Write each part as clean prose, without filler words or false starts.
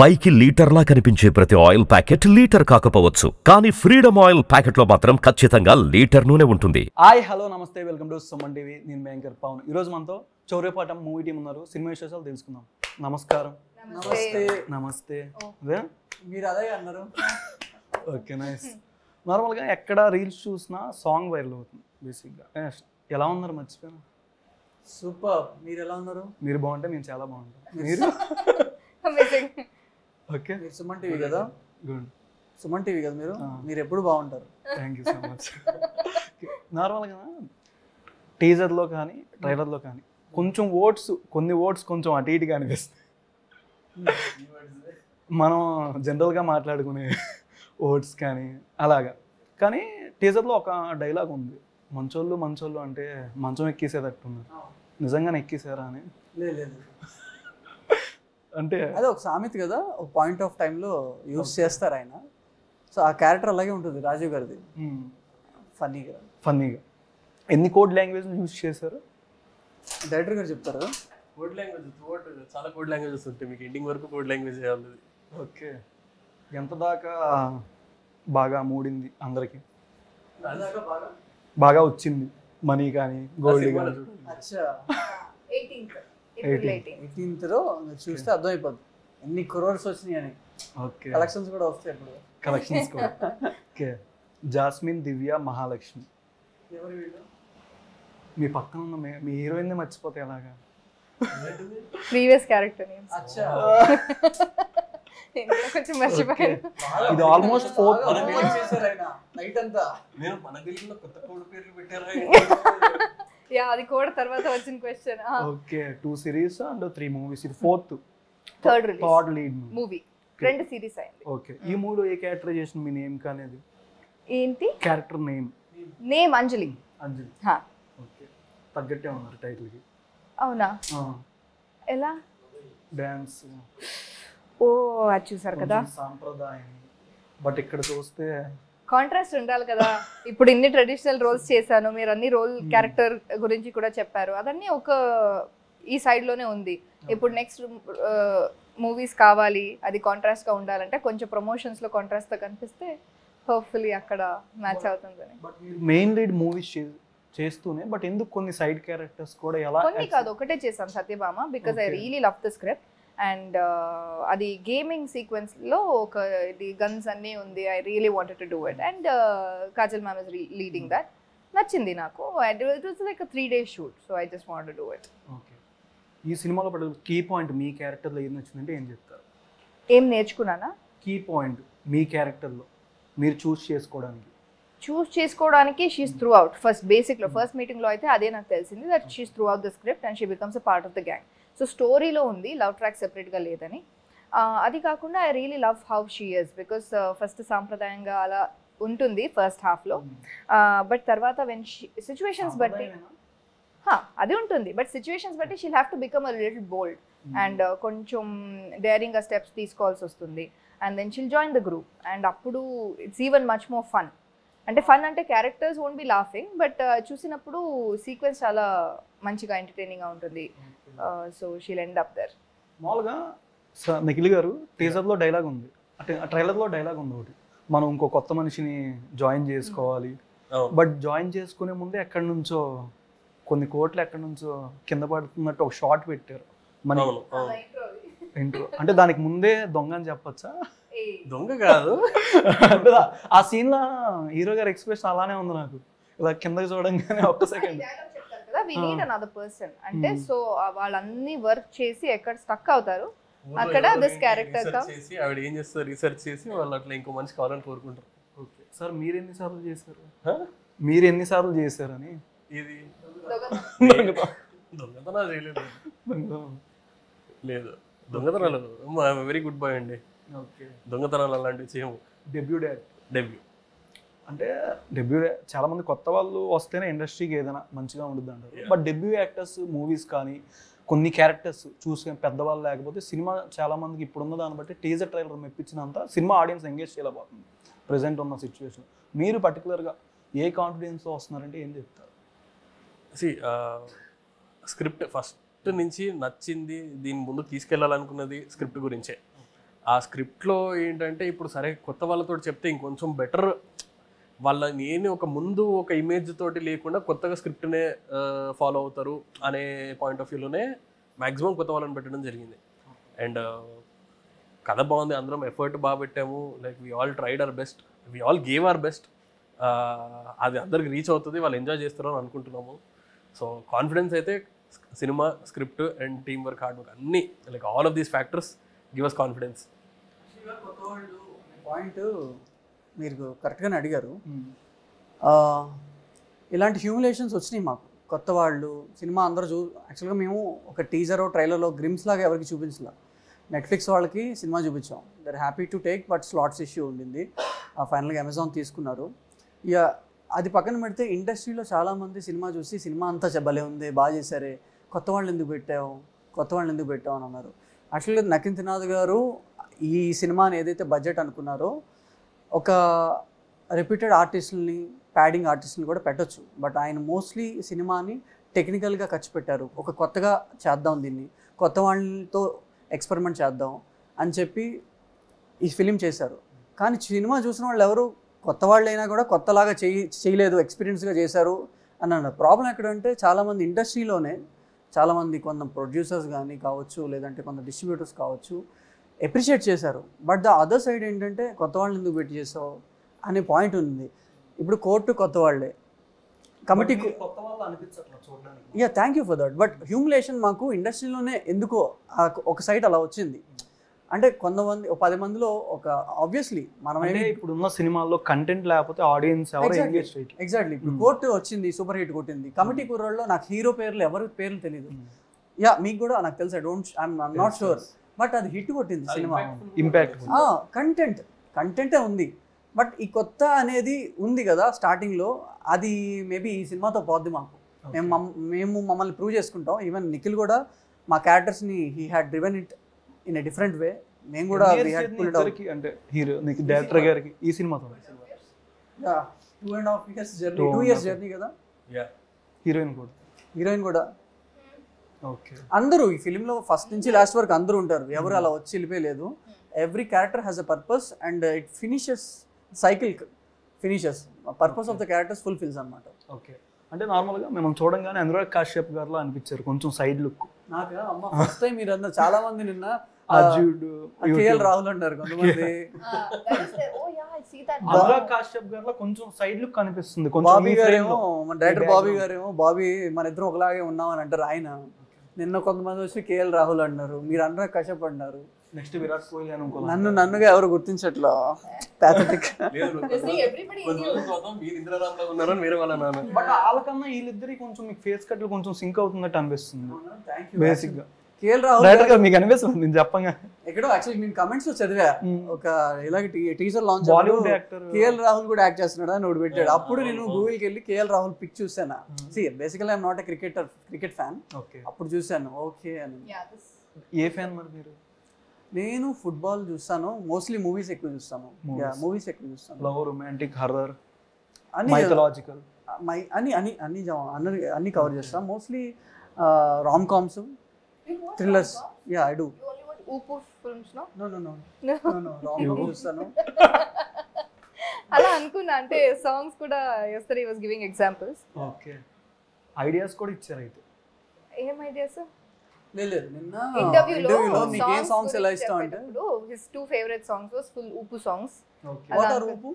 పైకి లీటర్లా కనిపించే ప్రతి ఆయిల్ ప్యాకెట్ లీటర్ కాకపోవచ్చు, కానీ ఫ్రీడమ్ ఆయిల్ ప్యాకెట్లో మాత్రం ఖచ్చితంగా లీటర్ నూనె ఉంటుంది. హాయ్ హలో నమస్తే, వెల్కమ్ టు సుమన్ టీవీ. నేను యాంకర్ పవన్. ఈరోజు మనతో చౌర్యపాఠం మూవీ టీం ఉన్నారు. సినిమా విశేషాలు తెలుసుకుందాం. నమస్కారం. నమస్తే. నమస్తే. మీరు అదే అన్నారు. Okay, nice. నార్మల్గా ఎక్కడ రీల్స్ చూసినా సాంగ్ వైరల్ అవుతుంది బేసిక్గా. ఎలా ఉన్నారు మర్చిపోయాను. సూపర్. మీరు ఎలా ఉన్నారు? మీరు బాగుంటే మేము చాలా బాగుంటాం. మీరు ఓకే. మీరు సుమన్ టీవీ కదా? గుడ్. సుమన్ టీవీ కదా మీరు? మీరు ఎప్పుడు బాగుంటారు. Thank you so much. నార్మల్గా టీజర్లో కానీ ట్రైలర్లో కానీ కొన్ని వర్డ్స్ కొంచెం అటు ఇటుగా అనిపిస్తాయి. మనం జనరల్గా మాట్లాడుకునే వర్డ్స్ కానీ అలాగా. కానీ టీజర్లో ఒక డైలాగ్ ఉంది, మంచోళ్ళు అంటే మంచం ఎక్కేసేటట్టున్నారు. నిజంగానే ఎక్కేసారా అని? లేదు, అంటే అదే ఒక సామెత కదా, ఒక పాయింట్ ఆఫ్ టైంలో యూజ్ చేస్తారు ఆయన. సో ఆ క్యారెక్టర్ అలాగే ఉంటుంది రాజీవ్ గారిది. ఫన్నీగా ఎన్ని కోడ్ లాంగ్వేజ్ యూజ్ చేశారు? డైరెక్టర్ గారు చెప్తారు. కోడ్ లాంగ్వేజ్ చాలా కోడ్ లాంగ్వేజెస్ ఉంటాయి, మీకు ఎండింగ్ వరకు కోడ్ లాంగ్వేజ్ చేయాలి. ఓకే. ఎంత దాకా బాగా మూడింది అందరికి? బాగా వచ్చింది మనీ కానీ గోల్డ్ కానీ? అచ్చా, 18th చూస్తే అర్థమైపోద్ది ఎన్ని క్రోర్స్ వచ్చినాయి అని. ఓకే. కలెక్షన్స్ కూడా వస్తాయి ఇప్పుడు. కలెక్షన్స్ కూడా. ఓకే. జాస్మిన్, దివ్య, మహాలక్ష్మి. ఎవరు వీళ్ళు? మీ పక్కన ఉన్న మీ హీరోయిన్ మర్చిపోతే ఎలాగా? Previous character names. అచ్చా, కొంచెం మర్చిపోయాను. ఇది ఆల్మోస్ట్ 4th చేశారు ఆయన నైట్ అంతా. నేను మన గిల్లీలో కొత్త కోడ్ పేర్లు పెట్టారా? యా, అది కూడా తర్వాత వచ్చిన question. Okay. 2 series and 3 movies. ఇది 4th third lead movie. 2 series అయింది. ఓకే. ఈ మూవీలో ఏ క్యారెక్టరైజేషన్ మీ నేమ్ కానేది? ఏంటి క్యారెక్టర్ నేమ్? నేమ్ అంజలి. అంజలి. హా. ఓకే. తగ్గట్టే ఉన్నారు టైటిల్ కి. అవునా? ఎలా? డాన్స్. ఓ, అది చూసారు కదా, సాంప్రదాయం. బట్ ఇక్కడ చూస్తే కాంట్రాస్ట్ ఉండాలి కదా. ఇప్పుడు ఇన్ని ట్రెడిషనల్ రోల్స్ చేశాను, మీరు అన్ని రోల్ క్యారెక్టర్ గురించి కూడా చెప్పారు, అదన్నీ ఒక ఈ సైడ్ లోనే ఉంది. ఇప్పుడు నెక్స్ట్ మూవీస్ కావాలి, అది కాంట్రాస్ట్ గా ఉండాలంటే కొంచెం ప్రమోషన్స్ లో కాంట్రాస్ట్ తో కనిపిస్తే హోప్ఫుల్లీ అక్కడ మ్యాచ్ అవుతుందని. బట్ మెయిన్ లీడ్ మూవీస్ చేస్తూనే బట్ ఎందుకు కొన్ని సైడ్ క్యారెక్టర్స్ కూడా ఎలా? కొన్ని కాదు, ఒకటే చేశాను, Satyabhama, because I really love the script. And అది గేమింగ్ సీక్వెన్స్ లో ఒక ఇది గన్స్ అన్నీ ఉంది. I really wanted to do it and Kajal ma'am is leading that. నచ్చింది నాకు. It was like 3 days shoot, so I just wanted to do it. Okay. ఈ సినిమాలో పడే కీ పాయింట్ మీ క్యారెక్టర్లో ఏది నచ్చిందంటే ఏం చెప్తారు? ఏం నేర్చుకున్నానా? కీ పాయింట్ మీ క్యారెక్టర్లో మీరు చూస్ చేసుకోవడానికి షీస్ త్రూ అవుట్. ఫస్ట్ బేసిక్లో ఫస్ట్ మీటింగ్లో అయితే అదే నాకు తెలిసింది, that she's throughout the script and she becomes a part of the gang. So స్టోరీలో ఉంది, లవ్ ట్రాక్ సెపరేట్గా లేదని. అది కాకుండా I really love how she is, because first సాంప్రదాయంగా అలా ఉంటుంది ఫస్ట్ హాఫ్లో. బట్ తర్వాత వెన్ సిచ్యువేషన్స్ బట్టి అది ఉంటుంది, బట్ సిచ్యువేషన్స్ బట్టి she'll have to become a little bold and కొంచెం డేరింగ్ స్టెప్స్ తీసుకోవాల్సి వస్తుంది. And then she'll join the group and అప్పుడు it's even much more fun. Fun అంటే characters won't be laughing, but చూసినప్పుడు సీక్వెన్స్ చాలా మంచిగా ఎంటర్టైనింగ్గా ఉంటుంది. So she'll end up there. మామూలుగా నిఖిల్ గారు టీజర్లో డైలాగ్ ఉంది, అంటే ట్రైలర్లో డైలాగ్ ఉంది ఒకటి, మనం ఇంకో కొత్త మనిషిని జాయిన్ చేసుకోవాలి. బట్ జాయిన్ చేసుకునే ముందే ఎక్కడి నుంచో కొన్ని కోట్లు ఎక్కడి నుంచో కింద పడుతున్నట్టు ఒక షార్ట్ పెట్టారు మన ఇంట్రో. అంటే దానికి ముందే దొంగ అని చెప్పచ్చా? దొంగ కాదు. ఆ సీన్ లో హీరో గారి ఎక్స్ప్రెషన్ అలానే ఉంది నాకు, ఇలా కిందకి చూడంగానే ఒక్క second. We need another person. అంటే సో వాళ్ళన్ని వర్క్ చేసి ఎక్కడ స్టక్ అవుతారు, అక్కడ దిస్ క్యారెక్టర్ చేసి ఆవిడ ఏం చేస్తారు, రీసెర్చ్ చేసి వాళ్ళు అట్లా ఇంకో మంచి కావాలని కోరుకుంటారు. ఓకే సార్, మీరు ఎన్నిసార్లు చేశారు అని? ఇది దొంగతనాలు చేయలేదు. లేదు, దొంగతనాలు వెరీ గుడ్ బాయ్ అండి. ఓకే. దొంగతనాలు అలాంటివి చేయము. డెబ్యూ అంటే చాలా మంది కొత్త వాళ్ళు వస్తేనే ఇండస్ట్రీకి ఏదైనా మంచిగా ఉంటుంది అంటారు. బట్ డెబ్యూ యాక్టర్స్ మూవీస్ కానీ కొన్ని క్యారెక్టర్స్ చూసే పెద్దవాళ్ళు లేకపోతే సినిమా చాలా మందికి ఇప్పుడున్న దాన్ని బట్టి టీజర్ ట్రైలర్ మెప్పించినంత సినిమా ఆడియన్స్ ఎంగేజ్ చేయలేకపోతుంది ప్రెసెంట్ ఉన్న సిచ్యువేషన్. మీరు పర్టికులర్గా ఏ కాన్ఫిడెన్స్లో వస్తున్నారంటే ఏం చెప్తారు? స్క్రిప్ట్ ఫస్ట్ నుంచి నచ్చింది, దీని ముందు తీసుకెళ్లాలనుకున్నది స్క్రిప్ట్ గురించే. ఆ స్క్రిప్ట్లో ఏంటంటే ఇప్పుడు సరే కొత్త వాళ్ళతో చెప్తే ఇంకొంచెం బెటర్, వాళ్ళ నేను ముందు ఒక ఇమేజ్ తోటి లేకుండా కొత్తగా స్క్రిప్ట్నే ఫాలో అవుతారు అనే పాయింట్ ఆఫ్ వ్యూలోనే మ్యాక్సిమం కొత్త వాళ్ళని పెట్టడం జరిగింది. అండ్ కథ బాగుంది, అందరం ఎఫర్ట్ బాగా పెట్టాము, like we all tried our best, we all gave our best. అది అందరికి రీచ్ అవుతుంది, వాళ్ళు ఎంజాయ్ చేస్తారు అని అనుకుంటున్నాము. సో కాన్ఫిడెన్స్ అయితే cinema, script and team work, hard work అన్నీ, like all of these factors give us confidence. Point మీరు కరెక్ట్గానే అడిగారు. ఇలాంటి హ్యూమిలేషన్స్ వచ్చినాయి మాకు. కొత్త వాళ్ళు సినిమా అందరూ యాక్చువల్గా మేము ఒక టీజరో ట్రైలర్లో గ్రిమ్స్ లాగా ఎవరికి చూపించలే. నెట్ఫ్లిక్స్ వాళ్ళకి సినిమా చూపించాం, they're happy to take, but slots issue ఉండింది. ఫైనల్గా అమెజాన్ తీసుకున్నారు. ఇక అది పక్కన పెడితే ఇండస్ట్రీలో చాలామంది సినిమా చూసి సినిమా అంతా భలే ఉంది, బాగా చేశారే, కొత్త వాళ్ళు ఎందుకు పెట్టావు అని అన్నారు. యాక్చువల్గా నకిన్ తినాద్ గారు ఈ సినిమాని ఏదైతే బడ్జెట్ అనుకున్నారో ఒక రెప్యూటెడ్ ఆర్టిస్టులని, ప్యాడింగ్ ఆర్టిస్టులని కూడా పెట్టొచ్చు, బట్ ఆయన మోస్ట్లీ సినిమాని టెక్నికల్గా ఖర్చు పెట్టారు. ఒక కొత్తగా చేద్దాం, దీన్ని కొత్త వాళ్ళతో ఎక్స్పెరిమెంట్ చేద్దాం అని చెప్పి ఈ ఫిలిం చేశారు. కానీ సినిమా చూసిన వాళ్ళు ఎవరు కొత్త వాళ్ళైనా కూడా కొత్తలాగా చేయలేదు, ఎక్స్పీరియన్స్గా చేశారు అని అన్నారు. ప్రాబ్లం ఎక్కడంటే చాలామంది ఇండస్ట్రీలోనే చాలామంది కొంత ప్రొడ్యూసర్స్ కానీ కావచ్చు, లేదంటే కొంత డిస్ట్రిబ్యూటర్స్ కావచ్చు, అప్రిషియేట్ చేశారు. బట్ ద అదర్ సైడ్ ఏంటంటే కొత్త వాళ్ళని ఎందుకు పెట్టి చేసావు అనే పాయింట్ ఉంది. ఇప్పుడు కోర్టు కొత్త వాళ్ళే, కమిటీ కొత్త వాళ్ళు అనిపించట్లేదు చూడడానికి. Yeah, thank you for that. But humiliation మాకు ఇండస్ట్రీలోనే ఎందుకో ఒక సైడ్ అలా వచ్చింది. అంటే కొంతమంది 10 మందిలో ఒక ఆబ్వియస్లీ మనమే ఇప్పుడున్న సినిమాల్లో కంటెంట్ లేకపోతే ఆడియన్స్ ఎవరు ఎంగేజ్ చేయట్లేదు. ఎగ్జాక్ట్లీ. ఇప్పుడు కోర్టు వచ్చింది, సూపర్ హిట్ కొట్టింది. కమిటీ కుర్రాల్లో నాకు హీరో పేర్లు ఎవరి పేర్లు తెలియదు. యా, మీకు కూడా నాకు తెలుసు, ఐఎమ్ నాట్ షూర్, బట్ అది హిట్ కొట్టింది సినిమా. ఇంపాక్ట్ కంటెంటే ఉంది, బట్ ఈ కొత్త అనేది ఉంది కదా స్టార్టింగ్లో, అది మేబీ ఈ సినిమాతో పోద్ది మాకు. మేము మమ్మల్ని ప్రూవ్ చేసుకుంటాం. ఈవెన్ నిఖిల్ కూడా మా క్యారెక్టర్స్ని he had driven it in a different way. మేము కూడా అంటే హీరో డైరెక్టర్ గారికి ఈ సినిమాతో 2.5 years జర్నీ, 2 years జర్నీ కదా. హీరోయిన్ కూడా ఓకే. అందరూ ఈ ఫిలింలో ఫస్ట్ నుంచి లాస్ట్ వరకు అందరూ ఉంటారు, ఎవరు అలా వచ్చి వెళ్ళిపోయలేదు. Every character has a purpose and it finishes, cycle finishes, purpose of the characters fulfils అన్నమాట. ఓకే. అంటే నార్మల్గా మేము చూడంగానే అనురాగ్ కాశ్యప్ గారిలో అనిపించారు, కొంచెం సైడ్ లుక్. నాకు అమ్మ ఫస్ట్ టైం మీరు అందరు చాలా మంది నిన్న కేఎల్ రాహుల్ అన్నారు కొంతమంది. అనురాగ్ కాశ్యప్ గారిలో కొంచెం సైడ్ లుక్ కనిపిస్తుంది. బాబీ గారేమో, మన డైరెక్టర్ బాబీ గారేమో, బాబీ మన ఇద్దరం ఒకలాగే ఉన్నామని అంటారు ఆయన. నిన్న కొంతమంది వచ్చి కేఎల్ రాహుల్ అన్నారు, మీరు అనురాగ్ కశ్యప్ అన్నారు. నెక్స్ట్ విరాట్ కోహ్లీ అని నన్నుగా ఎవరు గుర్తించట్లా. ప్యాథటిక్. బట్ వాళ్ళకన్నా వీళ్ళిద్దరికి కొంచెం మీకు ఫేస్ కట్లు కొంచెం సింక్ అవుతున్నట్టు అనిపిస్తుంది బేసిక్ గా. కేఎల్ రాహుల్ మీకు అనిపిస్తుంది నేను చెప్పంగా ఎక్కడో యాక్చువల్లీ నేను కమెంట్స్ లో చదివా, ఒక ఇలాగ teaser launch Bollywood actor KL Rahul కూడా యాక్ట్ చేస్తున్నాడు అని ఒకటి పెట్టాడు. అప్పుడు నేను గూగుల్కి వెళ్ళి కేఎల్ రాహుల్ పిక్ చూసాను. Basically I'm not a cricket fan. అప్పుడు చూసాను ఓకే అని. ఏ ఫ్యాన్ మరి మీరు? నేను ఫుట్బాల్ చూస్తాను, మోస్ట్లీ మూవీస్ ఎక్కువ చూస్తాను. మూవీస్ ఎక్కువ చూస్తాను. లవ్, రొమాంటిక్, హర్రర్, మైథలాజికల్ అన్ని కవర్ చేస్తాను. Mostly rom coms, thrillers. Yeah, I do. No rom com చూస్తాను. అలా అనుకున్నా, అంటే సాంగ్స్ కూడా yesterday was giving examples. Okay. Ideas కూడా ఇచ్చారు అయితే. ఏం ఐడియాస్? లేదు, నిన్న ఇంటర్వ్యూలో మీకు ఏ సాంగ్స్ ఎలా ఇష్టం అంటే his two favorite songs was full Upu songs. Okay. What are Upu?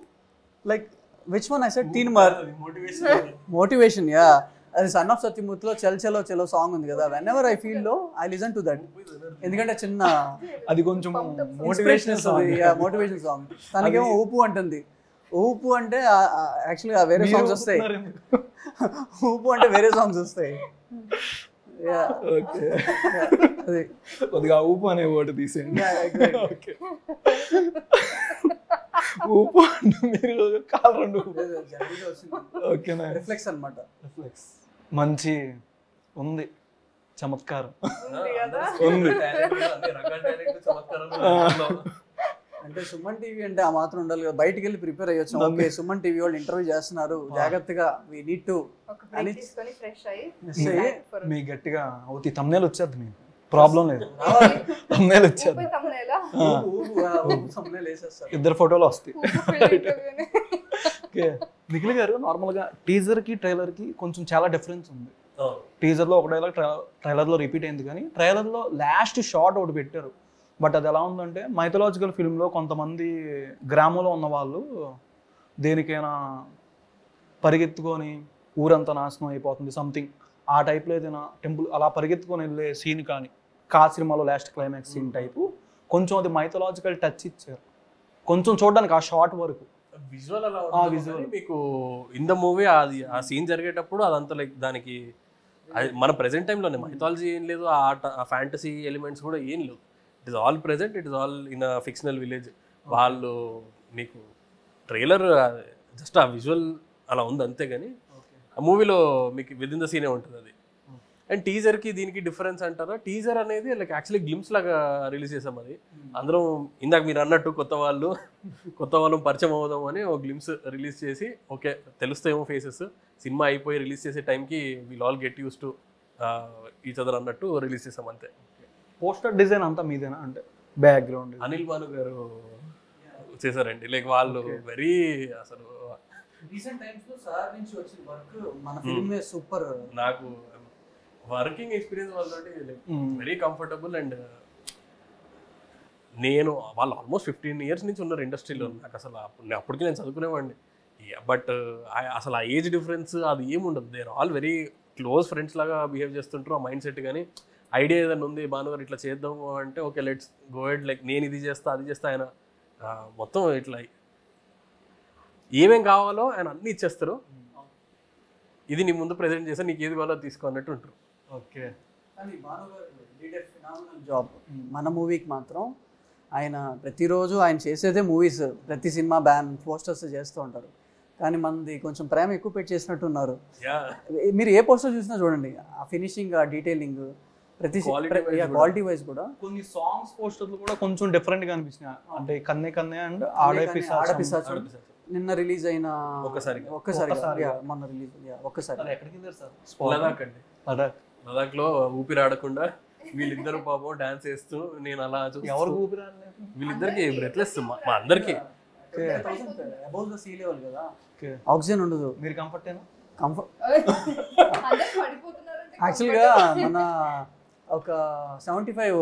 Like which one? I said Teen Mar. Motivation. Yeah. అది సన్ ఆఫ్ సత్యమూర్తిలో చల్ చలో చలో సాంగ్ ఉంది కదా, వెన్ ఎవర్ ఐ ఫీల్ లో ఐ లిసన్ టు దట్. ఎందుకంటే చిన్న అది కొంచెం మోటివేషన్ సాంగ్. తనకేమో ఊపు అంటుంది. ఊపు అంటే యాక్చువల్గా వేరే సాంగ్స్ వస్తాయి. ఊపు అంటే వేరే సాంగ్స్ వస్తాయి. అది కొద్దిగా ఊపు అనే వర్డ్ తీసేయండి. ఊపు అంటే మీరు కాలు రెండు. ఓకేనా? రిఫ్లెక్స్ అన్నమాట. మంచి ఉంది, చమత్కారం ఉంది. అంటే సుమన్ టీవీ అంటే ఆ మాత్రం ఉండాలి కదా, బయటికి వెళ్ళి ప్రిపేర్ అయ్యొచ్చు. ఓకే, సుమన్ టీవీ వాళ్ళు ఇంటర్వ్యూ చేస్తున్నారు, జాగ్రత్తగా వి నీడ్ టు ఫ్రెష్ అయ్యి మీ గట్టిగా అవుతాయి. తమ్నేల్ వచ్చేది మీకు ప్రాబ్లం లేదు, thumbnail వచ్చారు, ఊపే thumbnail ఆ? ఇద్దరు ఫోటోలు వస్తాయి. ఊపు fill అయిపోయింది. ఓకే, నిఖిల్ గారు నార్మల్గా టీజర్కి ట్రైలర్కి కొంచెం చాలా డిఫరెన్స్ ఉంది. టీజర్లో ఒక డైలాగ్ ట్రైలర్లో రిపీట్ అయింది, కానీ ట్రైలర్లో లాస్ట్ షార్ట్ ఒకటి పెట్టారు. బట్ అది ఎలా ఉందంటే మైథలాజికల్ ఫిల్మ్లో కొంతమంది గ్రామంలో ఉన్న వాళ్ళు దేనికైనా పరిగెత్తుకొని ఊరంతా నాశనం అయిపోతుంది సంథింగ్ ఆ టైప్లో ఏదైనా టెంపుల్ అలా పరిగెత్తుకొని వెళ్ళే సీన్, కానీ సినిమాలో లాస్ట్ క్లైమాక్స్ సీన్ టైపు కొంచెం అది మైథలాజికల్ టచ్ ఇచ్చారు కొంచెం చూడడానికి ఆ షార్ట్ వరకు. విజువల్ అలా విజువల్ మీకు ఇన్ ద మూవీ అది ఆ సీన్ జరిగేటప్పుడు అదంతా లైక్ దానికి అది మన ప్రెసెంట్ టైంలోనే మైథాలజీ ఏం లేదు, ఆ ఫ్యాంటసీ ఎలిమెంట్స్ కూడా ఏం లేవు. It is all present, it is all in a fictional village. వాళ్ళు మీకు ట్రైలర్ జస్ట్ ఆ విజువల్ అలా ఉంది అంతే, కానీ ఆ మూవీలో మీకు విత్ ఇన్ ద సీనే ఉంటుంది అది. అండ్ టీజర్కి దీనికి డిఫరెన్స్ అంటారా? టీజర్ అనేది లైక్ యాక్చువల్లీ గ్లిమ్స్ లాగా రిలీజ్ చేసాం. అది అందరం ఇందాక మీరు అన్నట్టు కొత్త వాళ్ళు పరిచయం అవుదాం అని ఒక గ్లిమ్స్ రిలీజ్ చేసి ఓకే తెలుస్తాయేమో ఫేసెస్, సినిమా అయిపోయి రిలీజ్ చేసే టైంకి we'll all get use to each other అన్నట్టు రిలీజ్ చేసాం అంతే. పోస్టర్ డిజైన్ అంతా మీదేనా? అంటే బ్యాక్గ్రౌండ్ అనిల్ భాను గారు చేశారండి. లైక్ వాళ్ళు వెరీ అసలు రీసెంట్ టైమ్స్ లో సార్ నుంచి వచ్చిన వర్క్ మన ఫిల్మ్ సూపర్. నాకు వర్కింగ్ ఎక్స్పీరియన్స్ వాళ్ళతోటి వెరీ కంఫర్టబుల్. అండ్ నేను వాళ్ళు ఆల్మోస్ట్ 15 years నుంచి ఉన్నారు ఇండస్ట్రీలో. నాకు అసలు అప్పటికి నేను చదువుకునేవాడిని, బట్ అసలు ఆ ఏజ్ డిఫరెన్స్ అది ఏముండదు. They are all very close friends లాగా బిహేవ్ చేస్తుంటారు. ఆ మైండ్ సెట్ కానీ ఐడియా ఏదైనా ఉంది భానుగారు ఇట్లా చేద్దాము అంటే okay let's go head, like నేను ఇది చేస్తా అది చేస్తా, ఆయన మొత్తం ఇట్లా ఏమేం కావాలో ఆయన అన్నీ ఇచ్చేస్తారు. ఇది నీ ముందు ప్రెజెంట్ చేస్తే నీకు ఏది కావాలో తీసుకో అన్నట్టు ఉంటారు. ఓకే, కానీ భానుగారు డిడ్ ఎ ఫినామినల్ జాబ్. మన మూవీకి మాత్రం ఆయన ప్రతిరోజు ఆయన చేసేదే మూవీస్, ప్రతి సినిమా బ్యాన్ పోస్టర్స్ చేస్తూ ఉంటారు. కానీ మనది కొంచెం ప్రేమ ఎక్కువ పెట్టి చేసినట్టున్నారు. మీరు ఏ పోస్టర్ చూసినా చూడండి, ఆ ఫినిషింగ్, ఆ డీటెయిలింగ్, ప్రతి క్వాలిటీ వైజ్ కూడా. కొన్ని సాంగ్స్ పోస్టర్లు కూడా కొంచెం డిఫరెంట్ గా అనిపించినాయి. అంటే కన్నే కన్నే అండ్ ఆడపిశాచం నిన్న రిలీజ్ అయిన ఒక్కసారి మొన్న రిలీజ్ ఒక్కసారి లదాఖ్ లో ఊపిరాడకుండా వీళ్ళిద్దరు పాపం డాన్స్ వేస్తూ నేను అలా ఎవరు ఊపిరాడలేదు, వీళ్ళిద్దరికి బ్రెత్లెస్ మా అందరికి అబౌవ్ ద సీ లెవెల్ కదా, ఆక్సిజన్ ఉండదు. మీరు కంఫర్ట్ యాక్చువల్గా మన ఒక 75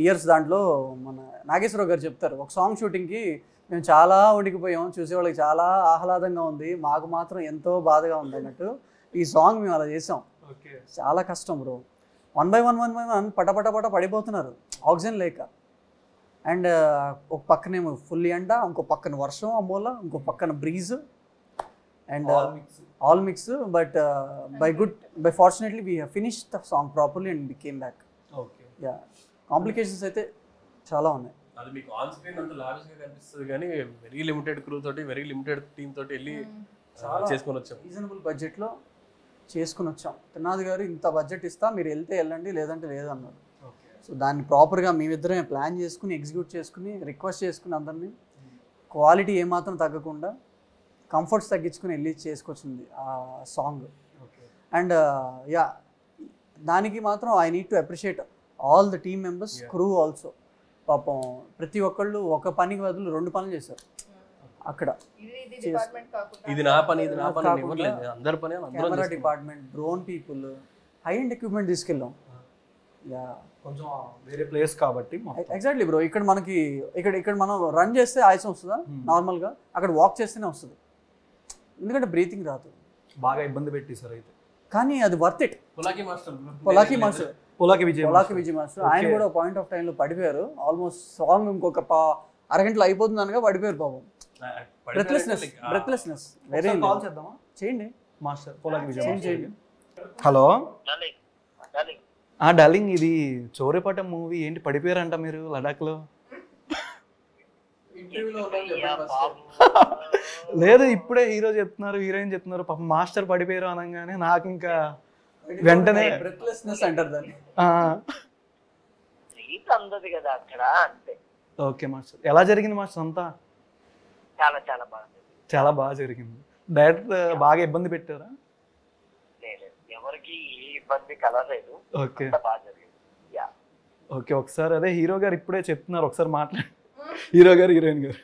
years దాంట్లో మన నాగేశ్వరరావు గారు చెప్తారు, ఒక సాంగ్ షూటింగ్కి మేము చాలా ఉడికిపోయాం, చూసేవాళ్ళకి చాలా ఆహ్లాదంగా ఉంది, మాకు మాత్రం ఎంతో బాధగా ఉంది అన్నట్టు ఈ సాంగ్ మేము అలా చేసాం. చాలా కష్టం బ్రో, 1 by 1 పట పడిపోతున్నారు ఆక్సిజన్ లేక. అండ్ ఒక పక్కనేమో ఫుల్ ఎండ, ఇంకో పక్కన వర్షం అమ్మోల, ఇంకో పక్కన breeze, and all mix. But by fortunately we finished the song properly and we came back. Yeah, complications అయితే చాలా ఉన్నాయి. అది మీకు ఆన్ స్క్రీన్ అంత లావిష్ గా కనిపిస్తుంది, కానీ వెరీ లిమిటెడ్ క్రూ తోటి వెరీ లిమిటెడ్ టీమ్ తోటి వెళ్ళి చేసుకొని వచ్చాం. రీజనబుల్ బడ్జెట్లో చేసుకుని వచ్చాం. త్రినాథ్ గారు ఇంత బడ్జెట్ ఇస్తా, మీరు వెళ్తే వెళ్ళండి లేదంటే లేదన్నారు. సో దాన్ని ప్రాపర్గా మేమిద్దరమే ప్లాన్ చేసుకుని ఎగ్జిక్యూట్ చేసుకుని రిక్వెస్ట్ చేసుకుని అందరినీ క్వాలిటీ ఏమాత్రం తగ్గకుండా కంఫర్ట్స్ తగ్గించుకుని వెళ్ళి చేసుకొచ్చింది ఆ సాంగ్. అండ్ యా, దానికి మాత్రం I need to appreciate all the team members, crew also. పాపం ప్రతి ఒక్కళ్ళు ఒక పనికి బదులు 2 పనులు చేశారు అక్కడ. ఇది నా పని అందరి పని. Camera department, drone people, high and equipment తీసుకెళ్ళాం. యా, కొంచెం వేరే ప్లేస్ కాబట్టి. ఎగ్జాక్ట్లీ బ్రో, ఇక్కడ మనకి ఇక్కడ మనం రన్ చేస్తే ఆయాసం వస్తుందా నార్మల్గా, అక్కడ వాక్ చేస్తేనే వస్తుంది, ఎందుకంటే బ్రీతింగ్ రాదు. బాగా ఇబ్బంది పెట్టేశారు అయితే, కానీ అది worth it. Polaki Vijay master ఆయన కూడా పాయింట్ ఆఫ్ టైంలో పడిపోయారు. ఆల్మోస్ట్ సాంగ్ ఇంకొక అరగంటలో అయిపోతుంది అనగా పడిపోయారు పాపం. Breathlessness very. కాల్ చేద్దామా? చేయండి మాస్టర్, పొలాకి విజయ్ చేయండి. హలో డార్లింగ్, ఇది చోరేపాట మూవీ ఏంటి పడిపోయారంట మీరు లడాఖ్లో? లేదు, ఇప్పుడే హీరో చెప్తున్నారు, హీరోయిన్ చెప్తున్నారు, పాపం మాస్టర్ పడిపోయారు అనగానే నాకు ఇంకా వెంటనే బ్రెత్లెస్నెస్ అంటారు దాన్ని. ఓకే మాస్టర్, ఎలా జరిగింది మాస్టర్ అంతా? చాలా బాగా జరిగింది. డైరెక్టర్ బాగా ఇబ్బంది పెట్టారా? ఎవరికి ఇబ్బంది కలగలేదు. ఓకే, ఓకే, ఒకసారి అదే హీరో గారు ఇప్పుడే చెప్తున్నారు, ఒకసారి మాట్లాడు. హీరో గారు, హీరోయిన్ గారు.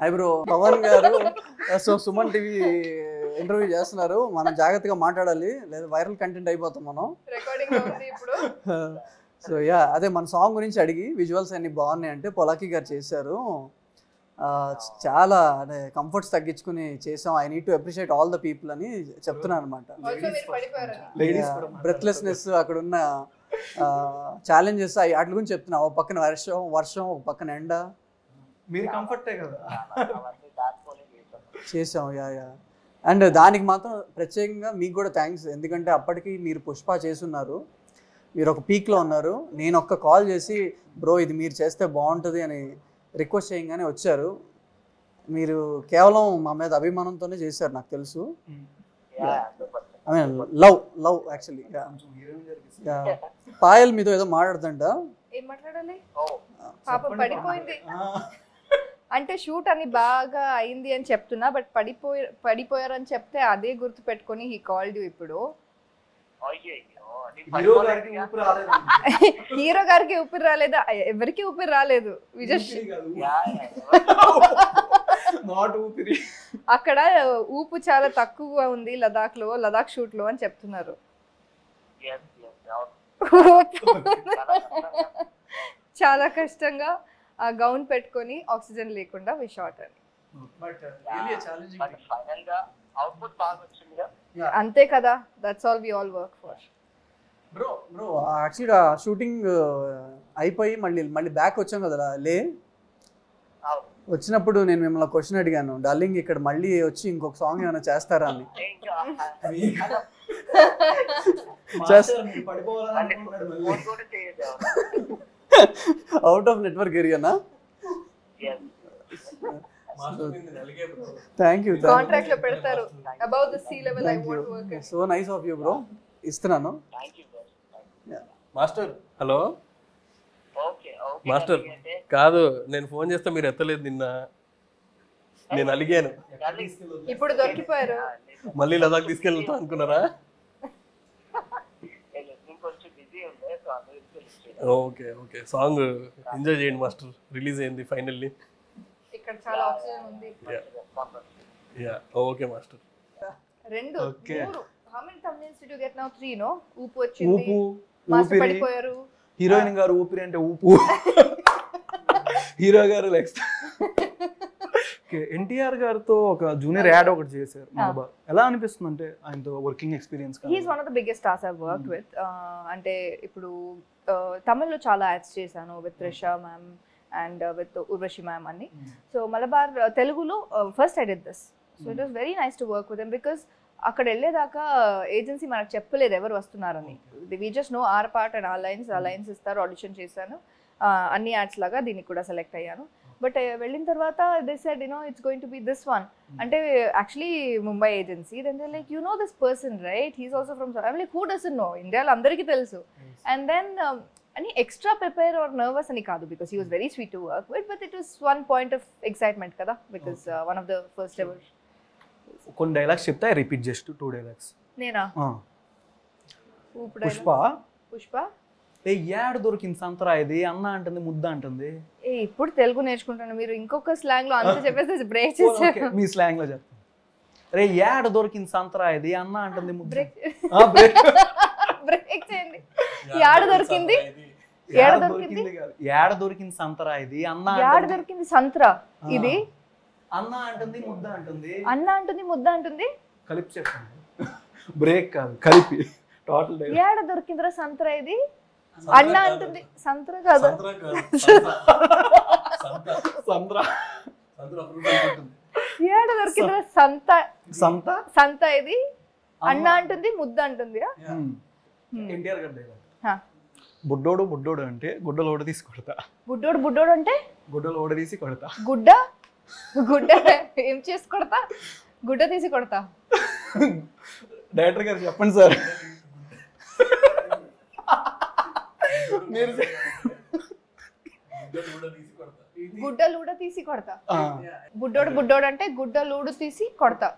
హాయ్ బ్రో, పవన్ గారు సో సుమన్ టీవీ ఇంటర్వ్యూ చేస్తున్నారు, మనం జాగ్రత్తగా మాట్లాడాలి లేదా వైరల్ కంటెంట్ అయిపోతాం మనం. సో యా, అదే మన సాంగ్ గురించి అడిగి విజువల్స్ అన్ని బాగున్నాయి అంటే పొలాకి గారు చేశారు. చాలా అదే కంఫర్ట్స్ తగ్గించుకుని చేసాం. I need to appreciate all the people అని చెప్తున్నాను అనమాట. బ్రెత్లెస్నెస్, అక్కడ ఉన్న ఛాలెంజెస్ వాటి గురించి చెప్తున్నా. ఒక పక్కన వర్షం ఒక పక్కన ఎండ, మీరు కంఫర్టే కదా చేసాం. యా అండ్ దానికి మాత్రం ప్రత్యేకంగా మీకు కూడా థ్యాంక్స్, ఎందుకంటే అప్పటికి మీరు పుష్ప చేసున్నారు, మీరు ఒక పీక్లో ఉన్నారు. నేను ఒక్క కాల్ చేసి బ్రో ఇది మీరు చేస్తే బాగుంటుంది అని రిక్వెస్ట్ చేయగానే వచ్చారు. మీరు కేవలం మా మీద అభిమానంతోనే చేశారు, నాకు తెలుసు. I mean love actually. Payal మీతో ఏదో మాట్లాడుతుంట. ఏం మాట్లాడాలి? పాప పడిపోయింది అంటే షూట్ అని బాగా అయింది అని చెప్తున్నా, బట్ పడిపోయారని చెప్తే అదే గుర్తు పెట్టుకొని హీ కాల్డ్ యూ. ఇప్పుడు హీరో గారికి ఊపిరి రాలేదా? ఎవరికి ఊపిరి రాలేదు. అక్కడ ఊపు చాలా తక్కువగా ఉంది లదాఖ్ షూట్ లో అని చెప్తున్నారు. చాలా కష్టంగా ఆ గౌన్ పెట్టుకొని ఆక్సిజన్ లేకుండా వి షాట్ అని. అంతే కదా, that's all we all work for. Bro యాక్చువల్గా షూటింగ్ అయిపోయి మళ్ళీ బ్యాక్ వచ్చాం కదా వచ్చినప్పుడు నేను మిమ్మల్ని క్వశ్చన్ అడిగాను, డార్లింగ్ ఇక్కడ మళ్ళీ వచ్చి ఇంకొక సాంగ్ ఏమైనా చేస్తారా అని. అవుట్ ఆఫ్ నెట్వర్క్ ఏరియానా? Thank you. కాంట్రాక్ట్ లో పెడతారు about the sea level I want to work. So nice of you bro. ఇస్తున్నాను మాస్టర్. హలో మాస్టర్, కాదు నేను ఫోన్ చేస్తే మీరు ఎత్తలేదు నిన్న, నేను అలిగాను. ఇప్పుడు దొరికిపోయారు. మళ్ళీ లదాఖ్ తీసుకెళ్తా అనుకున్నారా? ఓకే సాంగ్ ఎంజాయ్ చేయండి మాస్టర్. రిలీజ్ అయింది ఫైనల్లీ. ఇక్కడ చాలా ఆక్సిజన్ ఉంది. Yeah okay master. రెండు మూడు how many thumbnails did you get now? 3 no. ఊపు వచ్చింది, మాస్టర్ పడిపోయారు, హీరోయిన్ గారు ఊపిరి అంటే ఊపు, హీరో గారు నెక్స్ట్. ఎన్టీఆర్ గారితో ఒక జూనియర్ యాడ్ ఒకటి చేశారు. ఎలా అనిపిస్తుంది అంటే ఆయనతో working experience? He is one of the biggest stars I worked with. అంటే ఇప్పుడు తమిళ్లో చాలా యాడ్స్ చేశాను with Trisha ma'am and with Urvashi ma'am అన్ని. సో మలబార్ తెలుగులో first I did this. So it was very nice to work with him because అక్కడ వెళ్ళేదాకా agency మనకు చెప్పలేదు ఎవరు వస్తున్నారని. We just know our part and ఆ లైన్స్ ఇస్తారు. ఆడిషన్ చేశాను, అన్ని యాడ్స్ లాగా దీనికి కూడా సెలెక్ట్ అయ్యాను. బట్ వెళ్ళిన తర్వాత they said it's going to be this one. అంటే actually Mumbai agency. Then they like know this person right, he's also from like who doesn't know, ఇండియాలో అందరికీ తెలుసు. అండ్ దెన్ అని ఎక్స్ట్రా ప్రిపేర్ ఆర్ నర్వస్ అని కాదు, because he was very sweet to work with, but it was one point of excitement కదా, because one of the first ever. కొన్ని dialogues చెప్తా, repeat just 2 dialogues. నేనా? పుష్ప ఏ add దొరికింది సంతరా ఇది అన్న అంటుంది, ముద్ద అంటుంది. ఏ ఇప్పుడు తెలుగు నేర్చుకుంటాను, మీరు ఇంకొక స్లాంగ్ లో అంతా చెప్పేసి బ్రేక్ చేశారు. మీ స్లాంగ్ లో చెప్తాను. రే యాడ్ దొరికింది సంతరా ఇది అన్న అంటుంది, ముద్ద. బ్రేక్ చేయండి. యాడ్ దొరికింది, యాడ దొరికింది సంతరా ఇది అన్న, యాడ దొరికింది సంతరా ఇది అన్న అంటుంది, ముద్ద అంటుంది. అన్న అంటుంది, ముద్ద అంటుంది. కలిపి చెప్పండి, బ్రేక్ కాదు కలిపి. టోటల్ యాడ దొరికిందిరా సంతరా ఇది, అన్న అంటుంది, సంతర కాదు యాడ దొరికిందిరా సంత ఇది, అన్న అంటుంది, ముద్ద అంటుంది. ఎన్టీఆర్ గారి డైలాగ్, బుడ్డోడు అంటే గుడ్డలు ఓడ తీసి కొడతా. బుడ్డోడు అంటే గుడ్డలు ఓడ తీసి కొడతా. గుడ్డ ఏం చేసి కొడతా? గుడ్డ తీసి కొడతా. డైరెక్టర్ గారు చెప్పండి సార్. గుడ్డలూడ తీసి కొడతా. బుడ్డోడు అంటే గుడ్డలూడు తీసి కొడతా.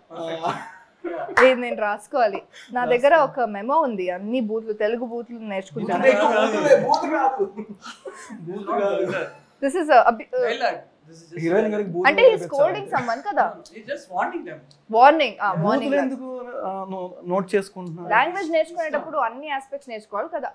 ఇది నేను రాసుకోవాలి. నా దగ్గర ఒక మెమో ఉంది, అన్ని బూత్లు, తెలుగు బూత్లు నేర్చుకుంటాను. దిస్ ఇస్ హీరోయిన్ గారికి బూత్ అంటే ఈ స్కోల్డింగ్ సమ్మన్ కదా, వార్నింగ్. బూతులు ఎందుకు నోట్ చేసుకుంటున్నారు? లాంగ్వేజ్ నేర్చుకునేటప్పుడు అన్ని ఆస్పెక్ట్స్ నేర్చుకోవాలి కదా,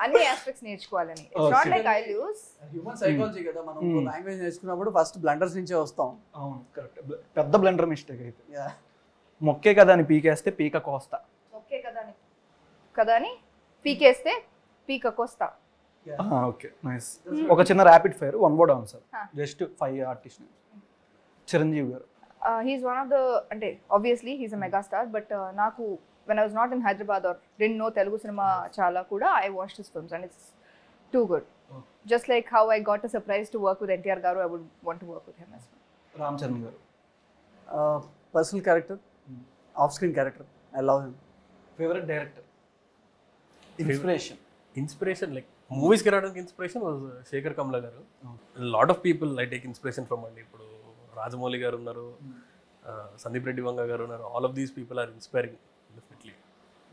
అన్ని ఆస్పెక్ట్స్ నేర్చుకోవాలని. It's not like I use human psychology కదా, మనం లాంగ్వేజ్ నేర్చుకున్నప్పుడు ఫస్ట్ బ్లండర్స్ నుంచే వస్తాం. అవును కరెక్ట్. పెద్ద బ్లండర్ మిస్టేక్ అయితే మొక్కే కదా అని పీకేస్తే పీక కోస్తా. ఓకే కదా అని పీకేస్తే పీక కోస్తా. Okay nice. ఒక చిన్న rapid fire, one word answer, just 5 artist. Chiranjeevi గారు. హీస్ వన్ ఆఫ్ ద, అంటే obviously he's a mega star, but నాకు when I was not in Hyderabad or didn't know Telugu cinema chala kuda, I watched his films and it's too good. Just like how I got a surprise to work with NTR garu, I would want to work with him as well. Ram Charan garu. Personal character, off screen character, I love him. Favorite director? Inspiration like movies ki radaniki inspiration was Shekhar Kamla garu. A lot of people I take inspiration from andi. Ippudu Rajamouli garu unnaru, Sandeep Reddy Vanga garu unnaru. All of these people are inspiring. Definitely.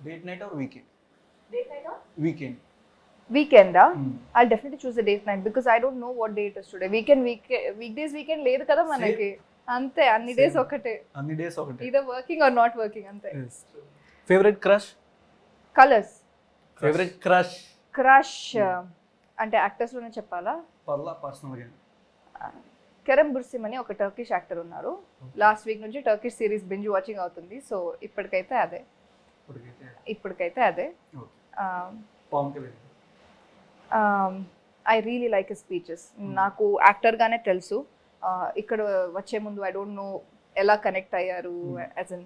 Date night or weekend? Date night or weekend? Weekend I'll definitely choose a date night because I don't know what day it is today. Weekdays weekend లేదు కదా మనకి, అంతే. అన్ని days ఒకటే, either working or not working, అంతే. Favorite crush? Colors. Favorite crush? అంటే actors లోనే చెప్పాలా? పర్లా, పర్సనల్ గా. కెరమ్ బుర్సిమ్ అని ఒక టర్కిష్ యాక్టర్ ఉన్నారు. లాస్ట్ వీక్ నుంచి టర్కిష్ సిరీస్ బింజ్ వాచింగ్ అవుతుంది. సో ఇప్పటికైతే అదే. I really like his speeches. నాకు యాక్టర్గానే తెలుసు, ఇక్కడ వచ్చే ముందు ఐ డోంట్ నో ఎలా కనెక్ట్ అయ్యారు. As an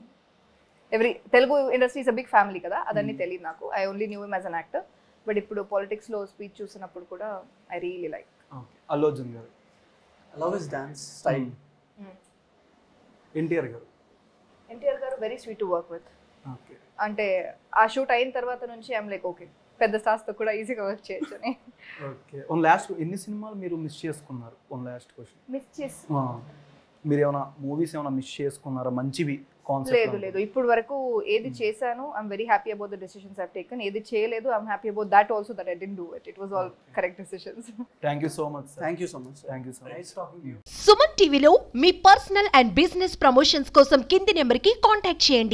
Telugu industry is a big family కదా, అదన్నీ తెలియదు నాకు. I only knew him as an actor, but ఇప్పుడు పాలిటిక్స్లో స్పీచ్ చూసినప్పుడు కూడా I really like. Allu Arjun గారు. I love his dance style. NTR గారు very sweet to work with. అంటే ఆ షూట్ అయిన తర్వాత నుంచి ఐఎమ్ లైక్ ఓకే, పెద్ద స్టార్స్తో కూడా ఈజీగా వర్క్ చేయొచ్చు అని. ఓకే. లాస్ట్ ఎన్ని సినిమాలు మీరు మిస్ చేసుకున్నారు? Last question. మీరు ఏమైనా మూవీస్ ఏమైనా మిస్ చేసుకున్నారా మంచివి? లేదు, ఇప్పుడు వరకు ఏది చేశాను I'm very happy about the decisions I taken. ఏది చేయలేదు I'm happy about that also, that I didn't do it. It was all correct decisions. Thank you so much. Thank you so much. Nice talking to you. Suman టీవీలో మీ personal and business promotions కోసం కింది నెంబర్కి contact చేయండి.